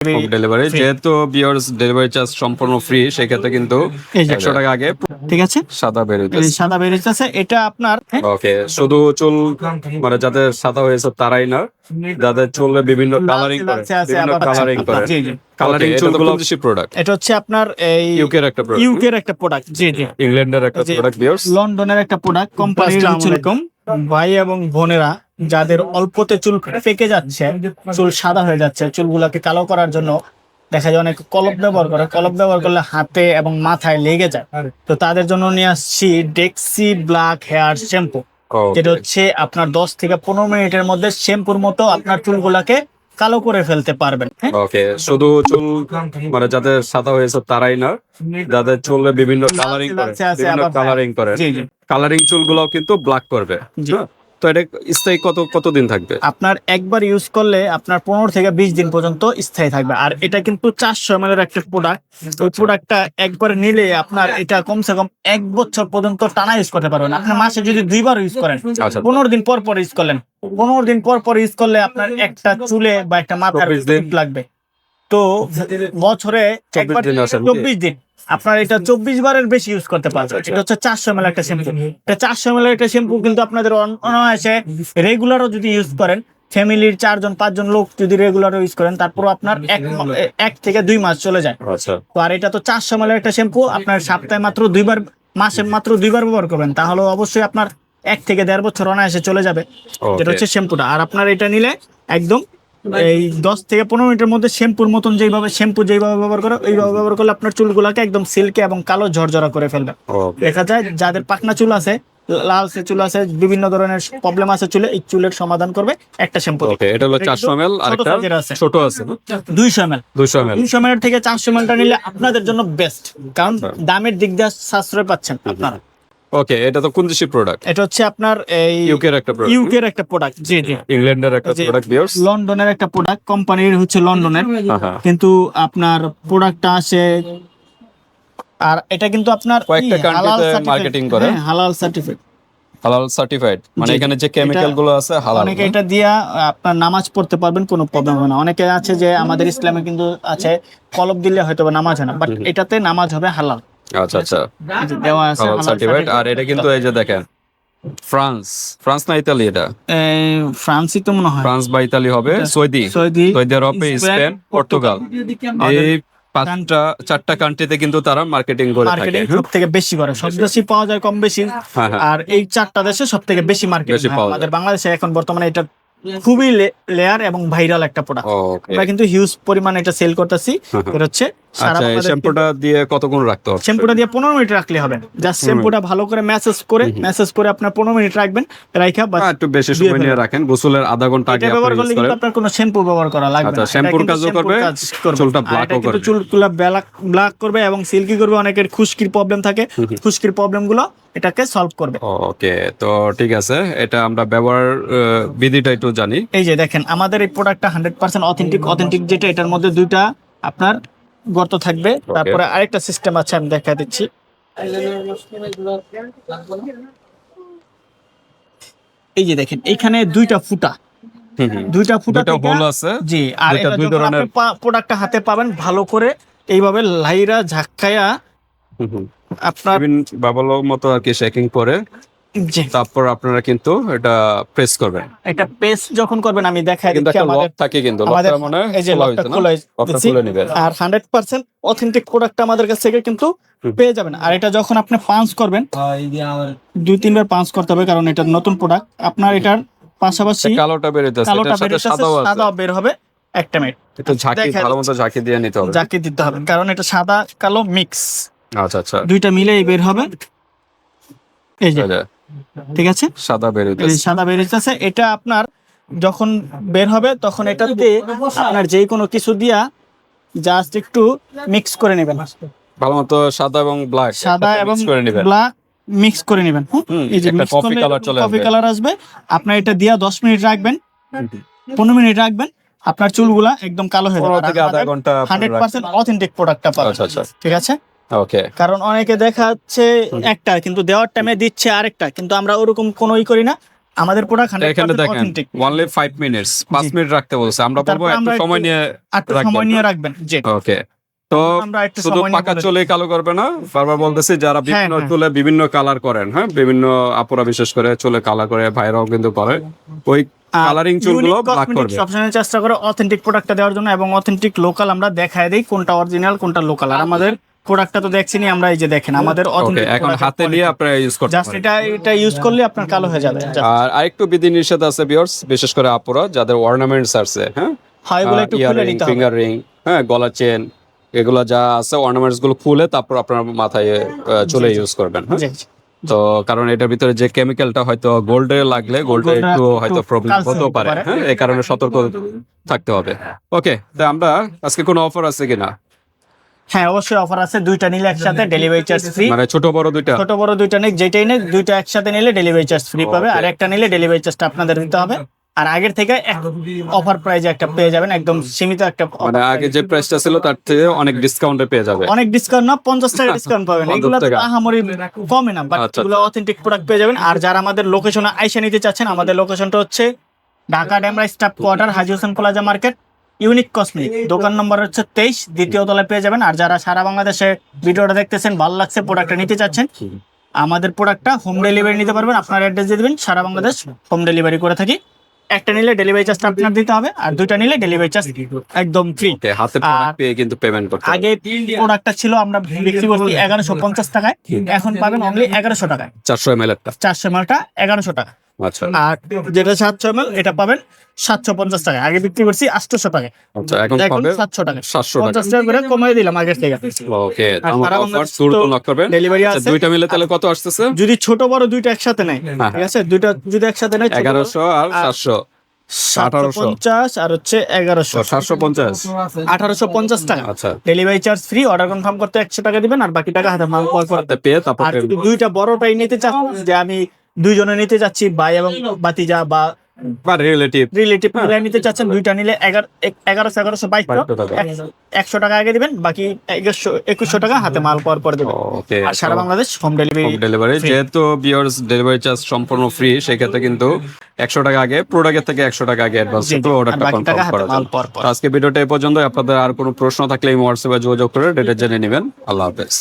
Home delivery, যেহেতু viewers delivery charge সম্পূর্ণ free, সেক্ষেত্রে কিন্তু 100 টাকা আগে ঠিক আছে, সাদা বের এই হইতেছে। সাদা বেরিয়েছে এটা আপনার ওকে, শুধু চুল মানে যাদের সাদা হয়েছে তারাই না, যাদের চুলে বিভিন্ন কালারিং করে, বিভিন্ন কালারিং করে, জি জি কালারিং চুলগুলো দেশি প্রোডাক্ট, এটা হচ্ছে আপনার এই ইউকের একটা প্রোডাক্ট, ইউকের একটা প্রোডাক্ট। জি জি ইংল্যান্ডের একটা জি। প্রোডাক্ট ভিউয়ার্স, লন্ডনের একটা প্রোডাক্ট কোম্পানির এরকম। ভাই এবং বোনেরা যাদের অল্পতে চুল পেকে যাচ্ছে, চুল সাদা হয়ে যাচ্ছে, চুলগুলোকে কালো করার জন্য দেখা যায় অনেক কলপ ব্যবহার করে, কলপ ব্যবহার করলে হাতে এবং মাথায় লেগে যায়, তো তাদের জন্য নিয়ে আসছি ডেক্সি ব্ল্যাক হেয়ার শ্যাম্পু, যেটা হচ্ছে আপনার 10 থেকে 15 মিনিটের মধ্যে শ্যাম্পুর মতো আপনার চুলগুলাকে কালো করে ফেলতে পারবেন। ওকে, শুধু চুল মানে যাদের সাদা হয়েছে তারাই না, যাদের চুলে বিভিন্ন কালারিং করে, বিভিন্ন কালারিং করে, কালারিং চুলগুলো কিন্তু ব্ল্যাক করবে। তো এটা স্থায়ী কতদিন থাকবে? আপনার একবার ইউজ করলে আপনার 15 থেকে 20 দিন পর্যন্ত স্থায়ী থাকবে। আর এটা কিন্তু 400 ml এর একটা প্রোডাক্ট। ওই প্রোডাক্টটা একবার নিলে আপনার এটা কমসে কম 1 বছর পর্যন্ত টানা ইউজ করতে পারবেন। আপনি মাসে যদি 2বার ইউজ করেন, 15 দিন পর পর ইউজ করলেন, 15 দিন পর পর ইউজ করলে আপনার একটা চুলে বা একটা মাথার লাগবে, তো বছরে 24 দিন আপনার এটা 24 বারের বেশি ইউজ করতে পারবেন। এটা হচ্ছে 400 ml একটা শ্যাম্পু। এটা 400 ml একটা শ্যাম্পু কিন্তু আপনাদের অনায়াসে রেগুলারও যদি ইউজ করেন, ফ্যামিলির 4-5 জন লোক যদি রেগুলার ইউজ করেন, তারপর আপনার 1 থেকে 2 মাস চলে যায়। তো আর এটা তো 400 ml একটা শ্যাম্পু, আপনার সপ্তাহে মাত্র 2বার, মাসে মাত্র 2বার ব্যবহার করবেন, তাহলে অবশ্যই আপনার 1 থেকে 1.5 বছর অনায়াসে চলে যাবে। যেটা হচ্ছে শ্যাম্পুটা। আর আপনার এটা নিলে একদম এই 10 থেকে 15 মিনিটের মধ্যে শ্যাম্পুর মতন যেভাবে ব্যবহার করে, ওইভাবে ব্যবহার করলে আপনার চুলগুলাকে একদম সিল্কি এবং কালো ঝরঝরা করে ফেলবে। দেখা যায় যাদের পাকনা চুল আছে, লালচে চুল আছে, বিভিন্ন ধরনের প্রবলেম আছে চুলে, এই চুলের সমাধান করবে একটা শ্যাম্পু। ওকে, এটা হলো 400 ml, আরেকটা ছোট আছে 200 ml। 200 ml থেকে 400 ml টা নিলে আপনাদের জন্য বেস্ট, কারণ দামের দিক দিয়ে সাশ্রয় পাচ্ছেন আপনারা। ওকে, এটা তো কোন দেশি প্রোডাক্ট? এটা হচ্ছে আপনার এই ইউকের একটা প্রোডাক্ট। জি জি ইংল্যান্ডের একটা প্রোডাক্ট ভিউয়ার্স, লন্ডনের একটা প্রোডাক্ট, কোম্পানির হচ্ছে লন্ডনের, কিন্তু আপনার প্রোডাক্টটা আসে, আর এটা কিন্তু আপনার কয়েকটা কান্ট্রিতে মার্কেটিং করে, হালাল সার্টিফিকেট, হালাল সার্টিফাইড, মানে এখানে যে কেমিক্যাল গুলো আছে হালাল। অনেকে এটা দিয়া আপনার নামাজ পড়তে পারবেন, কোনো প্রবলেম হবে না। অনেকে আছে যে আমাদের ইসলামে কিন্তু আছে কলব দিলে হয়তো নামাজ হয় না, বাট এটাতে নামাজ হবে হালাল। আচ্ছা আচ্ছা, দেওয়া আছে হালাল সার্টিফাইড। আর এটা কিন্তু এই যে দেখেন, ফ্রান্স না ইতালি? এটা ফ্রান্সই তো মনে হয়, ফ্রান্স বা ইতালি হবে, সৌদি আরবে, স্পেন, পর্তুগাল, এই 4টা কান্ট্রিতে কিন্তু তারা মার্কেটিং করে থাকে। সব থেকে বেশি করে, সব দেশই পাওয়া যায় কম বেশি, আর এই 4টা দেশে সব থেকে বেশি মার্কেটিং। আমাদের বাংলাদেশে এখন বর্তমানে এটা খুবই লেয়ার এবং ভাইরাল একটা প্রোডাক্ট। আমরা কিন্তু হিউজ পরিমাণে এটা সেল করতেছি। এটা হচ্ছে আচ্ছা, এই শ্যাম্পুটা দিয়ে কতক্ষণ রাখতে হবে? শ্যাম্পুটা দিয়ে 15 মিনিট রাখলে হবে। জাস্ট শ্যাম্পুটা ভালো করে ম্যাসেজ করে আপনার 15 মিনিট রাখবেন, রাইখা বাস একটু বেশি সময় নিয়ে রাখেন, গোসলের আধা ঘন্টা আগে ব্যবহার করলে কিন্তু আপনার কোনো শ্যাম্পু ব্যবহার করা লাগবে না। আচ্ছা, শ্যাম্পুর কাজও করবে, চুলটা ব্ল্যাকও করবে, চুলগুলো ব্ল্যাক করবে এবং সিল্কি করবে। অনেকের খুশকির প্রবলেম থাকে, খুশকির প্রবলেমগুলো এটাকে সলভ করবে। ওকে, তো ঠিক আছে, এটা আমরা ব্যবহার বিধিটা একটু জানি। এই যে দেখেন, আমাদের এই প্রোডাক্টটা 100% অথেন্টিক, যেটা এটার মধ্যে 2টা আপনার গর্ত থাকবে। তারপরে আরেকটা সিস্টেম আছে, আমি দেখা দিচ্ছি। এই যে দেখেন, এখানে 2টা ফুটা হোল আছে। জি, আর এটা দুই ধরনের প্রোডাক্টটা হাতে পাবেন, ভালো করে এইভাবে লাইরা ঝাক্কায়া আপনার বাবলের মতো আর কি শেকিং করে, তারপর আপনারা কিন্তু এটা প্রেস করবেন। এটা প্রেস যখন করবেন, আমি দেখাই দিচ্ছি, আমাদের থাকে কিন্তু লকটা মনে এই যে লকটা খুলে নেবেন। আর 100% অথেন্টিক প্রোডাক্টটা আমাদের কাছ থেকে কিন্তু পেয়ে যাবেন। আর এটা যখন আপনি পাঞ্চ করবেন, 2-3 বার পাঞ্চ করতে হবে, কারণ এটা নতুন প্রোডাক্ট। আপনার এটার পাশাপাশি কালোটা বের হইতেছে, এটার সাথে সাদাও বের হবে। একটা মিনিট, এটা ভালো মতো ঝাঁকি দিয়ে নিতে হবে, ঝাঁকি দিতে হবে, কারণ এটা সাদা কালো মিক্স। আচ্ছা আচ্ছা, 2টা মিলেই বের হবে। এই যে ঠিক আছে, সাদা বের হইতেছে। এটা আপনার যখন বের হবে, তখন এটাতে আপনার যে কোনো কিছু দিয়া জাস্ট একটু মিক্স করে নেবেন, ভালো মতো সাদা এবং ব্ল্যাক মিক্স করে নেবেন। এই যে কফি কালার আসবে। আপনার এটা দিয়া 10 মিনিট রাখবেন, 15 মিনিট রাখবেন, আপনার চুলগুলা একদম কালো হয়ে যাবে। 100% অথেন্টিক প্রোডাক্টটা পাবেন। ঠিক আছে, ওকে। কারণ অনেকে দেখা যাচ্ছে একটা কিন্তু দেওয়ার টাইমে দিচ্ছে আরেকটা, কিন্তু আমরা ওরকম কোনোই করি না। আমাদের প্রোডাক্ট এখানে 100% দেখেন অথেন্টিক। অনলি 5 মিনিটস, 5 মিনিট রাখতে বলছে, আমরা বলবো তারপর একটু আমরা সময় নিয়ে একটু সময় নিয়ে রাখবেন। জি, ওকে। তো আমরা একটু শুধু সময় নিয়ে পাকা বলে চুলে কালো করবে না, বারবার বলতেছি যারা বিভিন্ন হ্যাঁ। চুলে বিভিন্ন কালার করেন, হ্যাঁ বিভিন্ন আপুরা বিশেষ করে চুলে কালার করে, ভাইরাও কিন্তু করে, ওই কালারিং চুলগুলো ব্ল্যাক করবে। সবসময় চেষ্টা করে অথেন্টিক প্রোডাক্টটা দেওয়ার জন্য, এবং অথেন্টিক লোকাল আমরা দেখায় দিই কোনটা অরিজিনাল কোনটা লোকাল। আর আমাদের প্রোডাক্টটা তো দেখছেনই আমরা, এই যে দেখেন আমাদের ওকে, অথেন্টিক। এখন হাতে নিয়ে আপনারা ইউজ করতে জাস্ট পারেন। এটা ইউজ করলে আপনার কালো হয়ে যাবে। আর আরেকটু বিধি নিষেধ আছে ভিউয়ার্স, বিশেষ করে আপুরা যাদের অর্নামেন্টস আছে, হ্যাঁ হয় এগুলো একটু খুলে নিতে হবে। ফিঙ্গার রিং, হ্যাঁ গলা চেন, এগুলো যা আছে অর্নামেন্টস গুলো খুলে তারপর আপনার মাথায় চুলে ইউজ করবেন, হ্যাঁ। জি, জি। তো কারণ এটার ভিতরে যে কেমিক্যালটা হয়তো গোল্ডে লাগলে গোল্ডে গোল্ডে একটু একটু হয়তো প্রবলেম কালচে হতেও হতে পারে, পারে। হ্যাঁ এই কারণে সতর্ক থাকতে হবে। ওকে, তো আমরা আজকে কোনো অফার আছে কিনা? হ্যাঁ, অবশ্যই অফার আছে। দুইটা নিলে একসাথে ডেলিভারি চার্জ ফ্রি। মানে ছোট বড় দুইটা? ছোট বড় দুইটা নেই, যেটাই নেই দুইটা একসাথে নিলে ডেলিভারি চার্জ ফ্রি পাবে, Okay. আর একটা নিলে ডেলিভারি চার্জটা আপনাদের দিতে হবে। আর আগের থেকে অফার প্রাইজে একটা পেয়ে যাবেন, একদম সীমিত একটা মানে আগে যে প্রাইসটা ছিল তার থেকে অনেক ডিসকাউন্টে পেয়ে যাবে। অনেক ডিসকাউন্ট না, 50 টাকা ডিসকাউন্ট পাবেন। 50 এগুলো তো টাকা। আহামরি কমে না, বাট আচ্ছা, এগুলো অথেন্টিক প্রোডাক্ট পেয়ে যাবেন। আর যারা আমাদের লোকেশনে আইসা নিতে চাচ্ছেন, আমাদের লোকেশনটা হচ্ছে Dhaka Demra staff quarter, Haji Hossain plaza market, unique cosmetic, দোকান নম্বর হচ্ছে 23, দ্বিতীয় তলায় পেয়ে যাবেন। আর যারা সারা বাংলাদেশে ভিডিওটা দেখতেছেন, ভালো লাগছে, প্রোডাক্টটা নিতে চাচ্ছেন, আমাদের প্রোডাক্টটা হোম ডেলিভারি নিতে পারবেন। আপনার অ্যাড্রেস দিয়ে দিবেন, সারা বাংলাদেশ হোম ডেলিভারি করে থাকি। একটা নিলে ডেলিভারি চার্জটা আপনার দিতে হবে, আর দুইটা নিলে ডেলিভারি চার্জ একদম ফ্রি। ওকে, হাতে প্রোডাক্ট পেয়ে কিন্তু পেমেন্ট করতে হবে। আগে প্রোডাক্টটা ছিল আমরা বিক্রি করছি 1150 টাকায়, এখন পাবেন অনলি 1100 টাকায়। 400 ml একটা। 400 mlটা 1100 টাকা। আচ্ছা আর যেটা 700 ml এটা পাবেন 750 টাকায়। আগে বিক্রি করছি 800 টাকায়, আচ্ছা, এখন এখন পাবে 700 টাকা। 700 টাকা। 50 টাকা করে কমিয়ে দিলাম আগের থেকে। ওকে, আর আমার সারা অফার বাংলাদেশ দ্রুত তো লক করবেন। ডেলিভারি আচ্ছা, আছে। দুইটা মিলে তাহলে কত আসতেছে? যদি ছোট বড় দুইটা একসাথে নেয়, হ্যাঁ। ঠিক আছে, দুইটা যদি একসাথে নেয় 1100 আর 700, 750 আর হচ্ছে 1100, 750। 1850 টাকা। আচ্ছা, delivery charge free. Order confirm করতে 100 টাকা দিবেন, আর বাকি টাকা হাতে মাল পাওয়ার পর। হাতে পেয়ে তারপর আর যদি দুইটা বড়টাই নিতে চান, যে আমি দুইজনে নিতে যাচ্ছি, ভাই এবং ভাতিজা বা বা রিলেটিভ, রিলেটিভ মিলে নিতে চাচ্ছেন, দুইটা নিলে 1122 100 টাকা আগে দিবেন, বাকি 2100 টাকা হাতে মাল পাওয়ার পর দেবেন। ওকে। আর সারা Bangladesh home delivery. Home delivery, যেহেতু ভিউয়ার্স ডেলিভারি চার্জ সম্পূর্ণ ফ্রি, সেই ক্ষেত্রে কিন্তু 100 টাকা আগে, প্রোডাক্টের থেকে 100 টাকা আগে অ্যাডভান্স জি, জি। করে অর্ডারটা আর বাকি টাকা কনফার্ম হাতে করা মাল যাবে। পাওয়ার পর। তো আজকে ভিডিওটা এই পর্যন্ত। আপনাদের আর কোনো প্রশ্ন থাকলে এই হোয়াটসঅ্যাপে যোগাযোগ করে ডিটেইলস জেনে নেবেন। আল্লাহ হাফেজ।